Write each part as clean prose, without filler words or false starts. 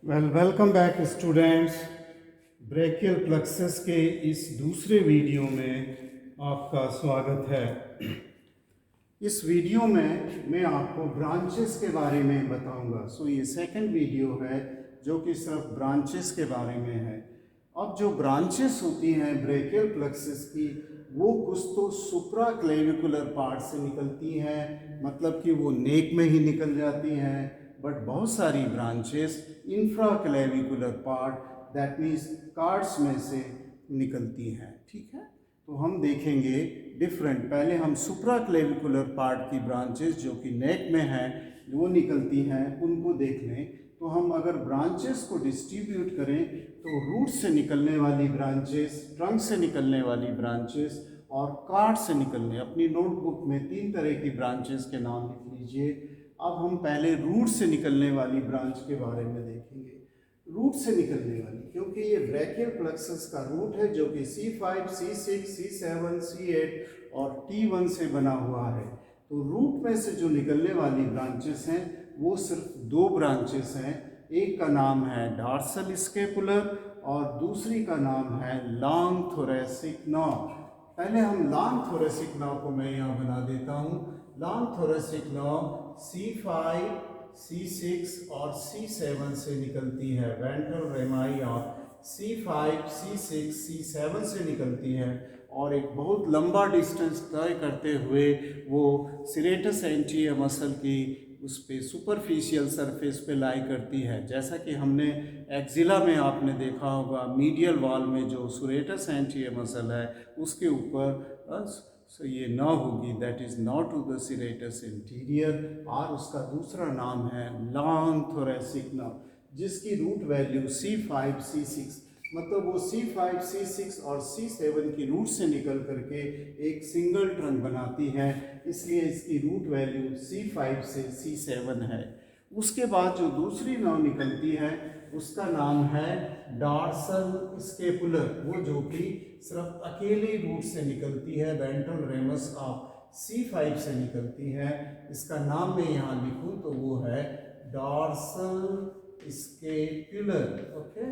Welcome back students. Brachial plexus के इस दूसरे वीडियो में आपका स्वागत है। इस वीडियो में मैं आपको ब्रांचेस के बारे में बताऊंगा। ये सेकंड वीडियो है जो कि सिर्फ ब्रांचेस के बारे में है। अब जो ब्रांचेस होती हैं ब्रेकियल प्लेक्सस की, वो कुछ तो सुप्रा क्लेविकुलर पार्ट से निकलती हैं, मतलब कि वो नेक में ही निकल जाती हैं। बट बहुत सारी branches infra clavicular part, that means cards में से निकलती हैं। ठीक है, तो हम देखेंगे डिफरेंट। पहले हम सुप्रा क्लेविकुलर पार्ट की ब्रांचेस जो कि नेक में हैं, वो निकलती हैं, उनको देख लें। तो हम अगर ब्रांचेस को डिस्ट्रीब्यूट करें तो रूट से निकलने वाली ब्रांचेस, ट्रंक से निकलने वाली ब्रांचेस और कार्ड से निकलने, अपनी नोटबुक में 3 तरह की ब्रांचेस के नाम लिख लीजिए। अब हम पहले रूट से निकलने वाली ब्रांच के बारे में देखेंगे। रूट से निकलने वाली, क्योंकि ये ब्रैकियल प्लेक्सस का रूट है जो कि C5, C6, C7, C8 और T1 से बना हुआ है। तो रूट में से जो निकलने वाली ब्रांचेस हैं वो सिर्फ 2 ब्रांचेस हैं। एक का नाम है डॉर्सल स्केपुलर और दूसरी का नाम है लॉन्ग थोरैसिक नर्व। पहले हम लॉन्ग थोरैसिक नर्व को मैं यहाँ बना देता हूँ। Long thoracic nerve C5, C6 और C7 से निकलती है। वेंट्रल रेमाई और C5, C6, C7 से निकलती है और एक बहुत लंबा डिस्टेंस तय करते हुए वो सिरेटस एंटीरियर मसल की उस पे सुपरफिशियल सरफेस पे लाई करती है। जैसा कि हमने एक्जिला में आपने देखा होगा, मीडियल वॉल में जो सुरेटस एंटीरियर मसल है उसके ऊपर ये न होगी, that is not to the serratus interior, और उसका दूसरा नाम है लॉन्ग थोरैसिक नर्व, जिसकी रूट वैल्यू C5, C6, मतलब वो C5, C6 और C7 की रूट से निकल करके एक सिंगल ट्रंक बनाती है, इसलिए इसकी रूट वैल्यू C5 से C7 है। उसके बाद जो दूसरी नर्व निकलती है उसका नाम है डॉर्सल स्केपुलर, वो जो कि सिर्फ अकेले रूट से निकलती है, वेंट्रल रेमस ऑफ C5 से निकलती है। इसका नाम मैं यहाँ लिखूँ तो वो है डॉर्सल स्केपुलर। ओके,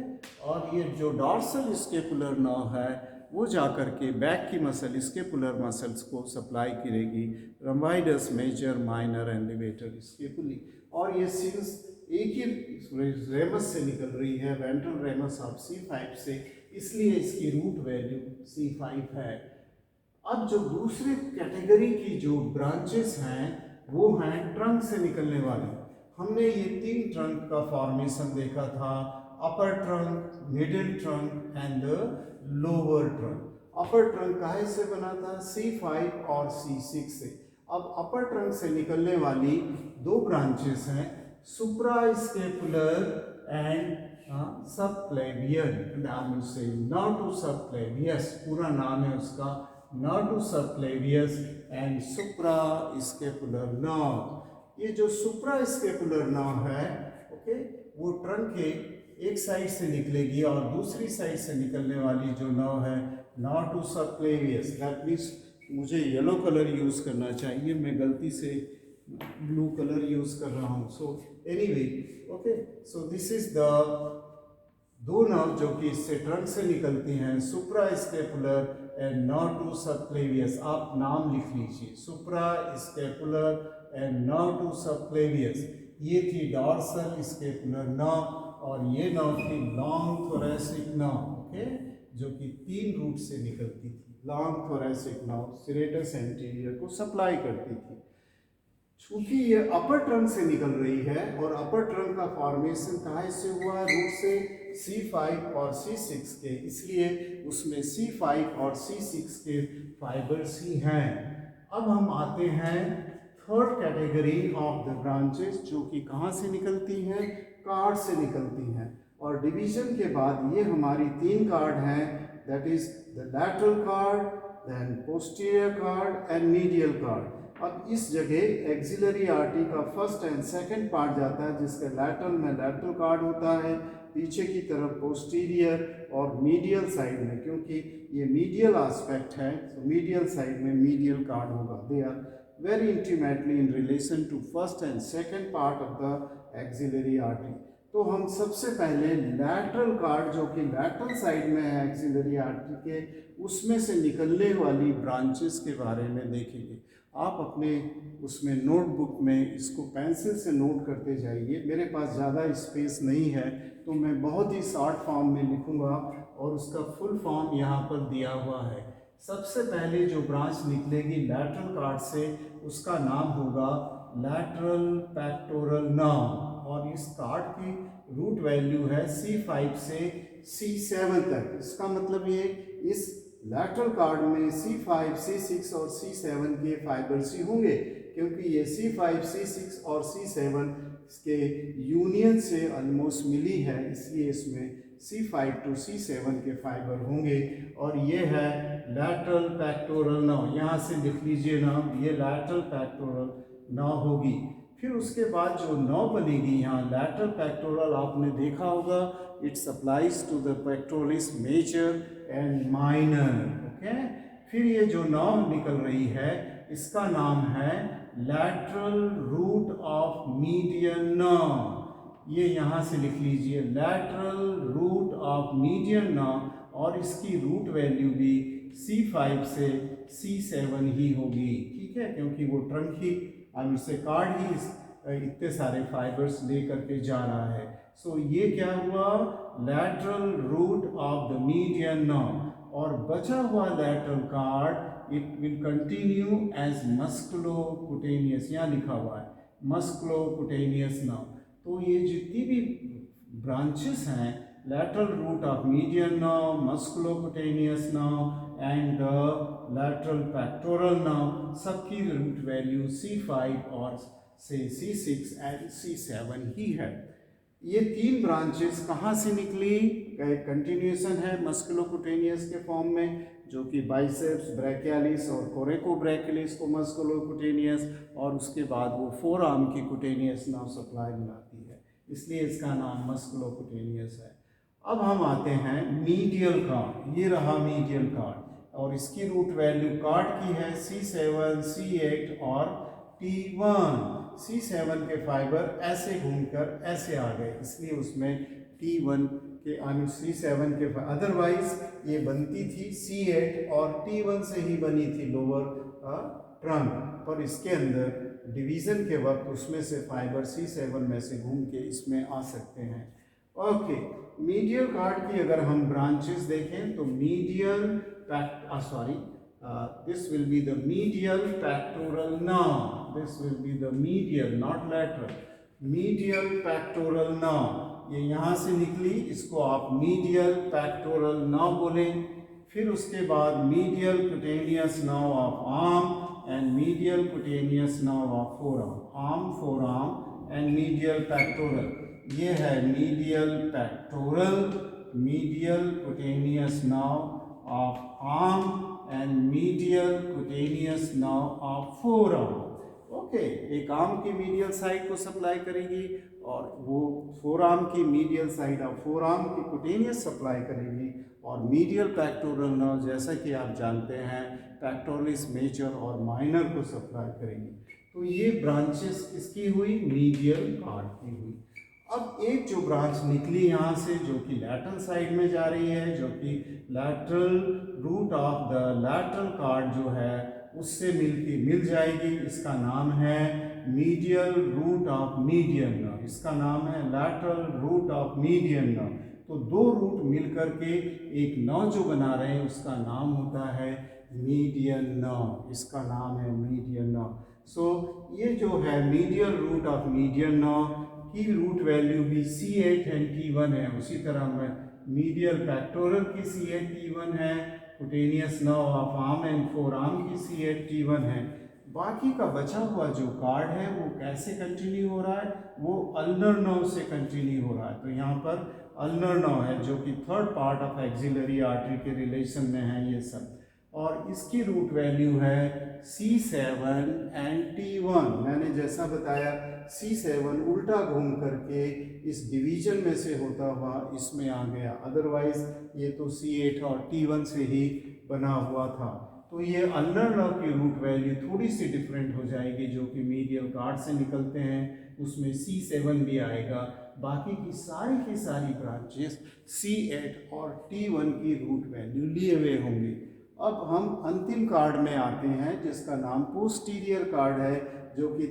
और ये जो डॉर्सल स्केपुलर नर्व है वो जाकर के बैक की मसल, स्केपुलर मसल्स को सप्लाई करेगी, रम्बाइडस मेजर, माइनर एंड लेवेटर स्केपुली। और ये सिंस एक ही रेमस से निकल रही है, वेंट्रल रेमस ऑफ C5 से, इसलिए इसकी रूट वैल्यू C5 है। अब जो दूसरी कैटेगरी की जो ब्रांचेस हैं वो हैं ट्रंक से निकलने वाली। हमने ये 3 ट्रंक का फॉर्मेशन देखा था, अपर trunk, middle trunk and the lower trunk. Upper trunk काहे से बना था? C5 और C6 से। अब अपर ट्रंक से निकलने वाली 2 ब्रांचेस हैं, सुप्रास्केपुलर एंड सबक्लेवियन। नाम से नर्व सबक्लेवियस, पूरा नाम है उसका nerve subclavius and suprascapular nerve. ये जो सुप्रास्केपुलर नर्व है, ओके, वो ट्रंक के एक साइड से निकलेगी और दूसरी साइड से निकलने वाली जो नर्व है नर्व सबक्लेवियस, दैट मीन्स मुझे येलो कलर यूज़ करना चाहिए, मैं गलती से ब्लू कलर यूज़ कर रहा हूँ। So anyway, okay, so this is the 2 nerve जो कि इससे ट्रंक से निकलती हैं, सुप्रास्केपुलर एंड नर्व सबक्लेवियस। आप नाम लिख लीजिए, सुप्रास्केपुलर एंड नर्व सबक्लेवियस। ये थी डॉर्सल स्केपुलर नर्व और ये नर्व थी लॉन्ग थोरैसिक नर्व, ओके, जो कि 3 रूट से निकलती थी। Long thoracic nerve serratus anterior को सप्लाई करती थी। चूंकि ये अपर ट्रंक से निकल रही है और अपर ट्रंक का फॉर्मेशन कहाँ से हुआ है? रूट से C5 और C6 के, इसलिए उसमें C5 और C6 के फाइबर्स ही हैं। अब हम आते हैं third category of the branches, जो कि कहाँ से निकलती हैं? कार्ड से निकलती हैं। और डिवीजन के बाद ये हमारी 3 कार्ड हैं, that is the lateral cord, then posterior cord and medial cord. अब इस जगह एक्सिलरी आर्टरी का फर्स्ट एंड सेकंड पार्ट जाता है, जिसके लैटरल में लैटरल कार्ड होता है, पीछे की तरफ पोस्टीरियर और मीडियल साइड में, क्योंकि ये मीडियल एस्पेक्ट है तो मीडियल साइड में मीडियल कार्ड होगा। They are very intimately in relation to first and second part of the axillary artery. तो हम सबसे पहले लैटरल कार्ड जो कि लैटरल साइड में है एक्सिलरी आर्टरी के, उसमें से निकलने वाली ब्रांचेस के बारे में देखेंगे। आप अपने उसमें नोटबुक में इसको पेंसिल से नोट करते जाइए। मेरे पास ज़्यादा स्पेस नहीं है तो मैं बहुत ही शॉर्ट फॉर्म में लिखूँगा और उसका फुल फॉर्म यहाँ पर दिया हुआ है। सबसे पहले जो ब्रांच निकलेगी लैटरल कार्ड से उसका नाम होगा लैटरल पेक्टोरल नर्व, और इस कार्ड की रूट वैल्यू है C5 से C7 तक। इसका मतलब ये इस लैटरल कार्ड में C5, C6 और C7 के फाइबर्स ही होंगे, क्योंकि ये C5, C6 और C7 के यूनियन से ऑलमोस्ट मिली है, इसलिए इसमें C5 to C7 के फाइबर होंगे। और ये है लैटरल पेक्टोरल नर्व, यहाँ से लिख लीजिए नाम, ये लैटरल पेक्टोरल नर्व होगी। फिर उसके बाद जो नर्व बनेगी यहाँ लैटरल पेक्टोरल, आपने देखा होगा it supplies to the pectoralis major and minor. Okay, फिर ये जो नर्व निकल रही है इसका नाम है lateral root of median nerve. ये यहाँ से लिख लीजिए lateral root of median nerve, और इसकी रूट वैल्यू भी C5 से C7 ही होगी। ठीक है, क्योंकि वो ट्रंक ही हम इससे कार्ड ही इतने सारे फाइबर्स ले करके जा रहा है। सो ये क्या हुआ, lateral root of the median nerve, और बचा हुआ lateral cord it will continue as musculocutaneous, यहाँ लिखा हुआ है मस्कुलोकुटेनियस नर्व। तो ये जितनी भी ब्रांचेस हैं lateral root of median nerve, musculocutaneous nerve and lateral pectoral nerve, सबकी रूट वैल्यू C5 और से C6 एंड C7 ही है। ये तीन ब्रांचेस कहाँ से निकली, कंटिन्यूएशन है मस्कुलोकुटेनियस के फॉर्म में, जो कि बाइसेप्स ब्रैकियालिस और कोरेकोब्रैकियालिस को मस्कुलोकुटेनियस, और उसके बाद वो फोर आर्म की कुटेनियस नर्व सप्लाई बनाती है, इसलिए इसका नाम मस्कुलोकुटेनियस है। अब हम आते हैं मीडियल कार्ड, ये रहा मीडियल कार्ड, और इसकी रूट वैल्यू कार्ड की है C7, C8 और T1। C7 के फाइबर ऐसे घूमकर ऐसे आ गए, इसलिए उसमें T1 के C7 के, अदरवाइज ये बनती थी C8 और T1 से ही बनी थी लोअर ट्रंक, पर इसके अंदर डिवीज़न के वक्त उसमें से फाइबर C7 में से घूम के इसमें आ सकते हैं। ओके, मीडियल कार्ड की अगर हम ब्रांचेस देखें तो medial this will be the medial pectoral nerve. This will be the medial, not lateral. Medial pectoral nerve, ये यहाँ से निकली, इसको आप medial pectoral nerve बोलें। फिर उसके बाद medial cutaneous nerve of arm and medial cutaneous nerve of forearm, arm, forearm and medial pectoral। ये है medial pectoral, medial cutaneous nerve of arm and medial cutaneous nerve of forearm। Okay, एक arm की medial side को supply करेगी और वो four arm की medial side of four arm की कुटेनियस सप्लाई करेगी, और मीडियल पेक्टोरल नर्व जैसा कि आप जानते हैं पेक्टोरलिस मेजर और माइनर को सप्लाई करेगी। तो ये ब्रांचेस किसकी हुई, मीडियल कार्ड की हुई। अब एक जो ब्रांच निकली यहाँ से जो कि लैटरल साइड में जा रही है, जो कि lateral root of the lateral cord जो है उससे मिल जाएगी, इसका नाम है medial root of median nerve. इसका नाम है lateral root of median nerve. तो दो रूट मिलकर के एक नर्व जो बना रहे हैं उसका नाम होता है मीडियन नर्व, इसका नाम है मीडियन नर्व। सो ये जो है medial root of median nerve की रूट वैल्यू भी C8 एंड T1 है, उसी तरह में मीडियल पेक्टोरल की C8 T1 है, cutaneous nerve of arm and four arm की C8 T1 है। बाकी का बचा हुआ जो कार्ड है वो कैसे कंटिन्यू हो रहा है, वो अल्नर नर्व से कंटिन्यू हो रहा है। तो यहाँ पर अल्नर नर्व है जो कि third part of axillary artery के रिलेशन में है ये सब, और इसकी रूट वैल्यू है C7 एंड T1। मैंने जैसा बताया C7 उल्टा घूम करके इस डिवीजन में से होता हुआ इसमें आ गया, अदरवाइज ये तो C8 और T1 से ही बना हुआ था। तो ये अल्नर नर्व की रूट वैल्यू थोड़ी सी डिफरेंट हो जाएगी, जो कि मीडियल कार्ड से निकलते हैं उसमें C7 भी आएगा, बाकी की सारी ब्रांचेस C8 और T1 की रूट वैल्यू लिए हुए होंगे। अब हम अंतिम कार्ड में आते हैं जिसका नाम पोस्टीरियर कार्ड है, जो कि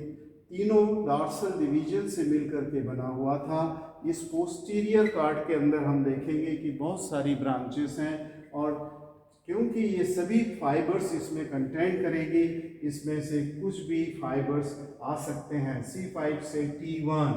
तीनों डॉर्सल डिवीजन से मिलकर के बना हुआ था। इस पोस्टीरियर कार्ड के अंदर हम देखेंगे कि बहुत सारी ब्रांचेस हैं, और क्योंकि ये सभी फाइबर्स इसमें कंटेंट करेगी, इसमें से कुछ भी फाइबर्स आ सकते हैं C5 से T1।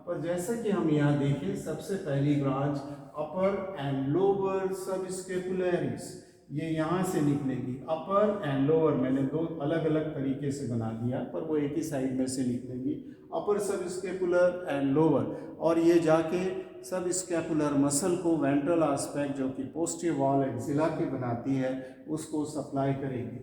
पर जैसा कि हम यहाँ देखें, सबसे पहली branch upper and lower subscapularis, ये यहाँ से निकलेगी। अपर एंड लोअर मैंने दो अलग अलग तरीके से बना दिया, पर वो एक ही साइड में से निकलेगी, अपर सबस्केपुलर एंड लोअर, और ये जाके सब स्कैपुलर मसल को वेंट्रल एस्पेक्ट जो कि पोस्टीरियर वॉल एक्सिला की बनाती है उसको सप्लाई करेगी।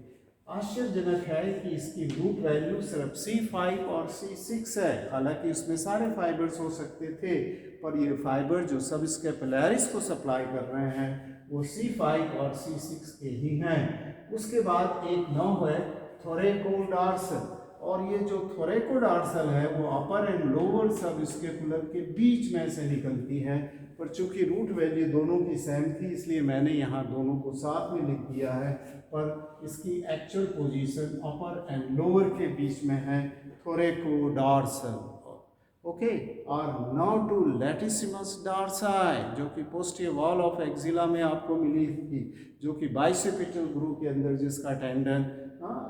आश्चर्यजनक है कि इसकी रूट वैल्यू सिर्फ C5 और C6 है। हालांकि इसमें सारे फाइबर्स हो सकते थे, पर ये फाइबर जो सब स्कैपुलरिस को सप्लाई कर रहे हैं वो C5 और C6 के ही हैं। उसके बाद एक नर्व है थोरैकोडॉर्सल, और ये जो थोरैकोडॉर्सल है वो अपर एंड लोअर सब स्कैपुलर के बीच में से निकलती है। पर चूंकि रूट वैल्यू दोनों की सेम थी, इसलिए मैंने यहाँ दोनों को साथ में लिख दिया है, पर इसकी actual position upper and lower के बीच में है, थोरैकोडॉर्सल। ओके, और नाउ टू लैटिसिमस डॉर्साई, जो कि पोस्टीरियर वॉल ऑफ एक्सिला में आपको मिली थी, जो कि बाइसेपिटल ग्रूव के अंदर जिसका टेंडन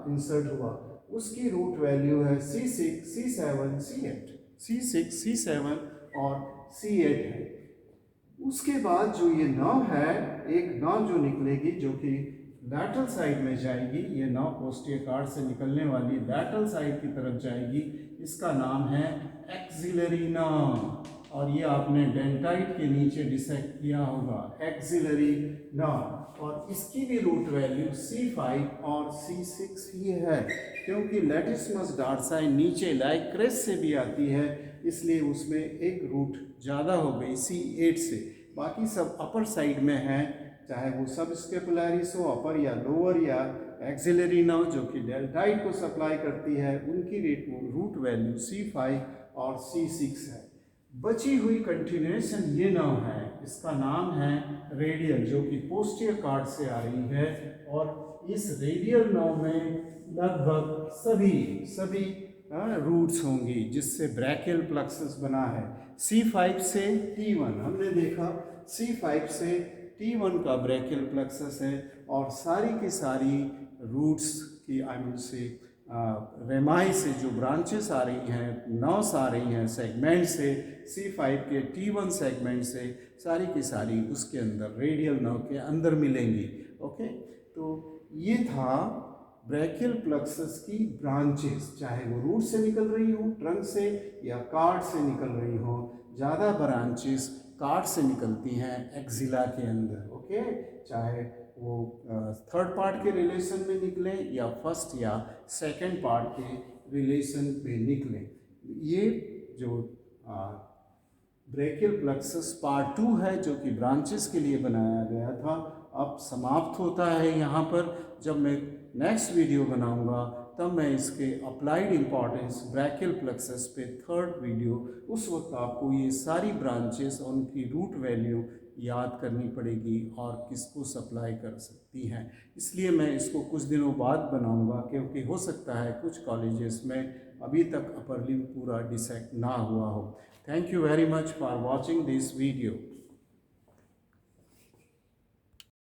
इंसर्ट हुआ, उसकी रूट वैल्यू है C6, C7, C8, C6, C7 और C8 है। उसके बाद जो ये नर्व है, एक नर्व जो निकलेगी जो कि लैटरल साइड में जाएगी, ये नर्व पोस्टीरियर कार्ड से निकलने वाली लैटरल साइड की तरफ जाएगी, इसका नाम है एक्सिलरी नर्व, और ये आपने डेंटाइट के नीचे डिसेक्ट किया होगा, एक्सिलरी नर्व। और इसकी भी रूट वैल्यू C5 और C6 ही है, क्योंकि लैटिसिमस डॉर्साई नीचे लाइक क्रेस्ट से भी आती है, इसलिए उसमें एक रूट ज़्यादा हो गई C8 से। बाकी सब अपर साइड में है, चाहे वो सब स्कैपुलरिस हो, अपर या लोअर, या एक्सिलरी नर्व जो कि डेल्टाइट को सप्लाई करती है, उनकी रूट वैल्यू C5 और C6 है। बची हुई कंटिन्यूएशन ये नर्व है, इसका नाम है रेडियल, जो कि पोस्टीरियर कार्ड से आ रही है, और इस रेडियल नर्व में लगभग सभी रूट्स होंगी, जिससे ब्रैकियल प्लक्सस बना है। C5 से T1 हमने देखा, C5 से T1 का ब्रैकियल प्लक्सस है, और सारी की सारी रूट्स की से रेमाई से जो ब्रांचेस आ रही हैं, नर्व्स आ रही हैं सेगमेंट से, C5 के T1 सेगमेंट से सारी की सारी उसके अंदर रेडियल नर्व के अंदर मिलेंगी। ओके, तो ये था ब्रैकियल प्लक्सस की ब्रांचेस, चाहे वो रूट से निकल रही हो, ट्रंक से, या कार्ड से निकल रही हो। ज़्यादा ब्रांचेस कार्ड से निकलती हैं एक्सिला के अंदर। ओके, चाहे वो थर्ड पार्ट के रिलेशन में निकले या फर्स्ट या सेकंड पार्ट के रिलेशन पे निकले। ये जो ब्रैकियल प्लक्सस पार्ट 2 है, जो कि ब्रांचेस के लिए बनाया गया था, अब समाप्त होता है यहाँ पर। जब मैं नेक्स्ट वीडियो बनाऊंगा तब मैं इसके अप्लाइड इम्पॉर्टेंस ब्रैकियल प्लक्सस पे थर्ड वीडियो, उस वक्त आपको ये सारी ब्रांचेस और उनकी रूट वैल्यू याद करनी पड़ेगी और किसको सप्लाई कर सकती हैं। इसलिए मैं इसको कुछ दिनों बाद बनाऊंगा, क्योंकि हो सकता है कुछ कॉलेजेस में अभी तक अपर लिम्ब पूरा डिसेक्ट ना हुआ हो। Thank you very much for watching this video.